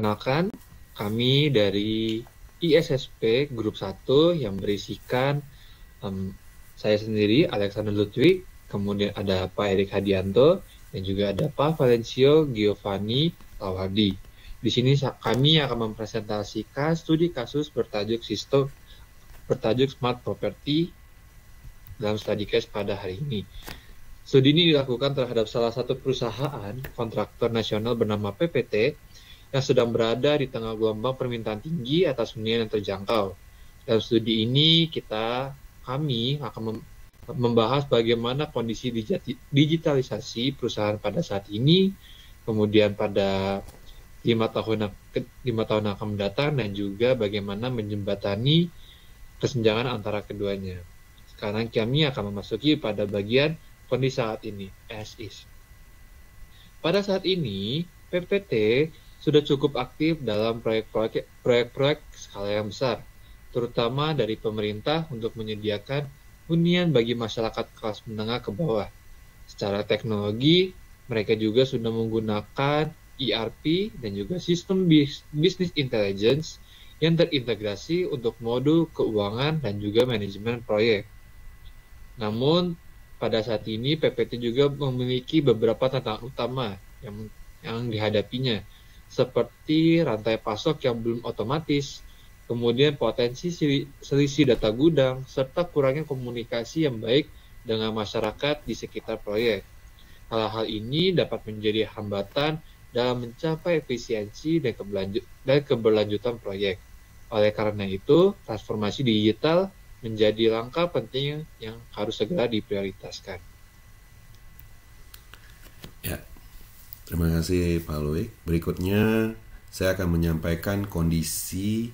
Perkenalkan, kami dari ISSP Grup 1 yang berisikan saya sendiri, Alexander Ludwig, kemudian ada Pak Erik Hadianto, dan juga ada Pak Valencio Giovanni Lawardi. Di sini kami akan mempresentasikan studi kasus bertajuk Smart Property dalam study case pada hari ini. Studi ini dilakukan terhadap salah satu perusahaan kontraktor nasional bernama PPT yang sedang berada di tengah gelombang permintaan tinggi atas hunian yang terjangkau. Dalam studi ini kami akan membahas bagaimana kondisi digitalisasi perusahaan pada saat ini, kemudian pada 5 tahun akan mendatang, dan juga bagaimana menjembatani kesenjangan antara keduanya. Sekarang kami akan memasuki pada bagian kondisi saat ini, as is. Pada saat ini, PPT sudah cukup aktif dalam proyek-proyek skala yang besar, terutama dari pemerintah untuk menyediakan hunian bagi masyarakat kelas menengah ke bawah. Secara teknologi, mereka juga sudah menggunakan ERP dan juga sistem business intelligence yang terintegrasi untuk modul keuangan dan juga manajemen proyek. Namun, pada saat ini PPT juga memiliki beberapa tantangan utama yang dihadapinya, seperti rantai pasok yang belum otomatis, kemudian potensi selisih data gudang, serta kurangnya komunikasi yang baik dengan masyarakat di sekitar proyek. Hal-hal ini dapat menjadi hambatan dalam mencapai efisiensi dan keberlanjutan proyek. Oleh karena itu, transformasi digital menjadi langkah penting yang harus segera diprioritaskan. Ya, terima kasih Pak Luik. Berikutnya saya akan menyampaikan kondisi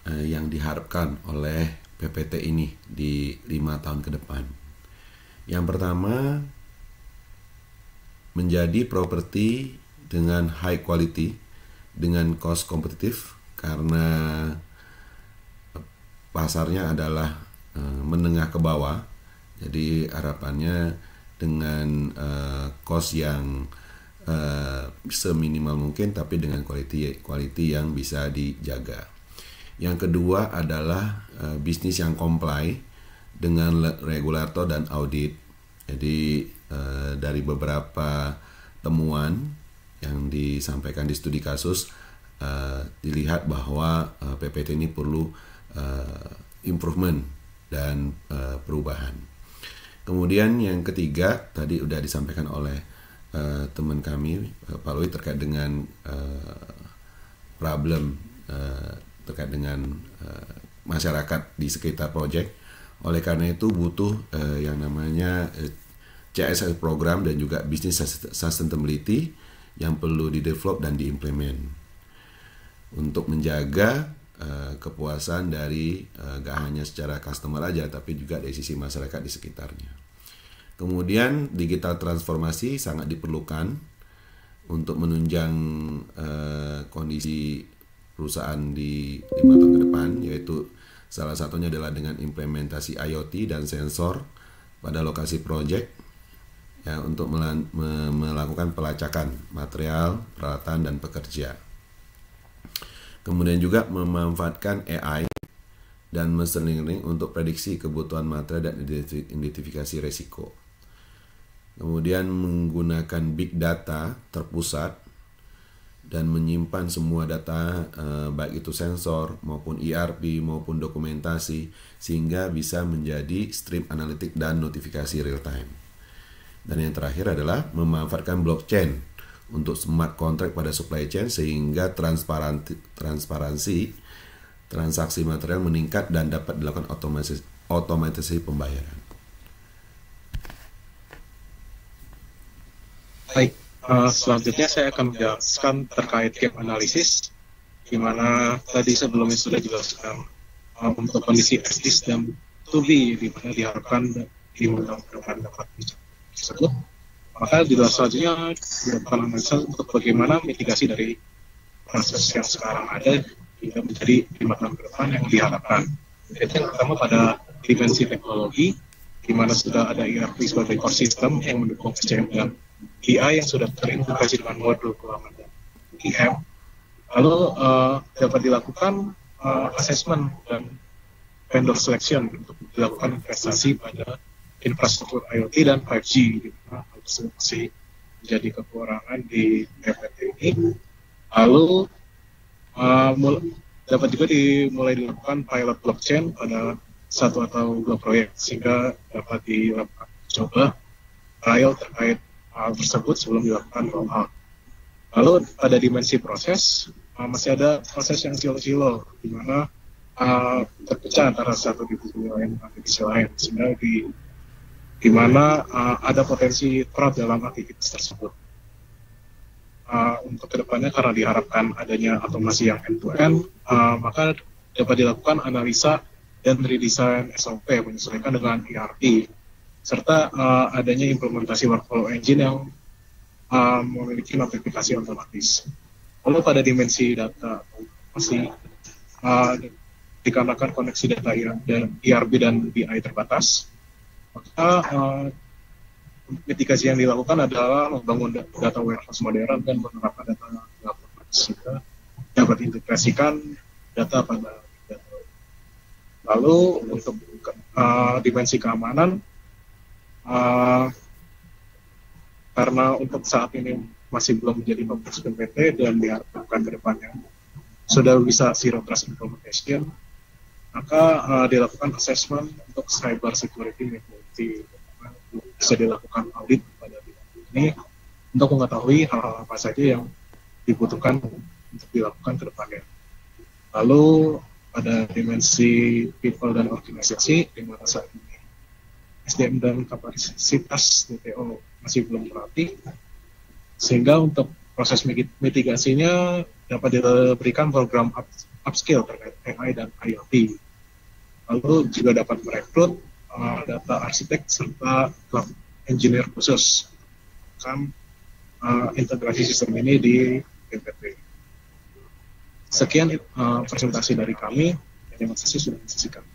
yang diharapkan oleh PPT ini di 5 tahun ke depan. Yang pertama, menjadi properti dengan high quality, dengan cost kompetitif, karena pasarnya adalah menengah ke bawah. Jadi harapannya dengan cost yang seminimal mungkin, tapi dengan quality yang bisa dijaga. Yang kedua adalah bisnis yang comply dengan regulator dan audit. Jadi dari beberapa temuan yang disampaikan di studi kasus, dilihat bahwa PPT ini perlu improvement dan perubahan. Kemudian yang ketiga, tadi sudah disampaikan oleh teman kami Pak Louis terkait dengan problem terkait dengan masyarakat di sekitar proyek. Oleh karena itu butuh yang namanya CSR program dan juga business sustainability yang perlu di-develop dan di-implement untuk menjaga kepuasan dari gak hanya secara customer aja, tapi juga dari sisi masyarakat di sekitarnya. Kemudian digital transformasi sangat diperlukan untuk menunjang kondisi perusahaan di 5 tahun ke depan, yaitu salah satunya adalah dengan implementasi IoT dan sensor pada lokasi proyek, ya, untuk melakukan pelacakan material, peralatan, dan pekerja. Kemudian juga memanfaatkan AI dan machine learning untuk prediksi kebutuhan material dan identifikasi resiko. Kemudian menggunakan big data terpusat dan menyimpan semua data, baik itu sensor maupun ERP maupun dokumentasi, sehingga bisa menjadi stream analitik dan notifikasi real time. Dan yang terakhir adalah memanfaatkan blockchain untuk smart contract pada supply chain, sehingga transparansi transaksi material meningkat dan dapat dilakukan otomatisasi pembayaran. Baik, selanjutnya saya akan menjelaskan terkait gap analysis, di mana tadi sebelumnya sudah dijelaskan untuk kondisi as dan to be, di mana diharapkan di masa depan dapat tersebut. Maka di dalam selanjutnya dilakukan analisa untuk bagaimana mitigasi dari proses yang sekarang ada hingga menjadi 5 tahun ke depan yang diharapkan. Jadi yang pertama pada dimensi teknologi, di mana sudah ada ERP sebagai core system yang mendukung SCM dan BI yang sudah terintegrasi dengan modul keuangan dan IM, Lalu dapat dilakukan assessment dan vendor selection untuk dilakukan investasi pada infrastruktur IoT dan 5G, di mana hal tersebut masih menjadi kekurangan di PPT ini. Lalu dapat juga dimulai dilakukan pilot blockchain pada satu atau dua proyek, sehingga dapat dilakukan coba trial terkait hal tersebut sebelum dilakukan rollout. Lalu pada dimensi proses, masih ada proses yang silo-silo, di mana terpecah antara satu divisi lain dan divisi lain, sehingga di mana ada potensi fraud dalam aktivitas tersebut. Untuk kedepannya, karena diharapkan adanya otomasi yang end-to-end, maka dapat dilakukan analisa dan redesign SOP menyesuaikan dengan ERP, serta adanya implementasi workflow engine yang memiliki notifikasi otomatis. Lalu pada dimensi data, masih dikarenakan koneksi data ERP dan BI terbatas, maka mitigasi yang dilakukan adalah membangun data warehouse modern dan menerapkan data governance, sehingga dapat integrasikan data pada data. Lalu untuk dimensi keamanan, karena untuk saat ini masih belum menjadi fokus PPT dan diharapkan ke depannya sudah bisa zero trust implementation, maka dilakukan assessment untuk cyber security methodology. Bisa dilakukan audit pada bidang ini untuk mengetahui hal-hal apa saja yang dibutuhkan untuk dilakukan ke depannya. Lalu pada dimensi people dan organisasi, di mana saat ini SDM dan kapasitas DPO masih belum berarti, sehingga untuk proses mitigasinya dapat diberikan program upskill terkait AI dan IoT. Lalu juga dapat merekrut data arsitek serta engineer khusus kan integrasi sistem ini di PPT. Sekian presentasi dari kami. Terima kasih sudah menyaksikan.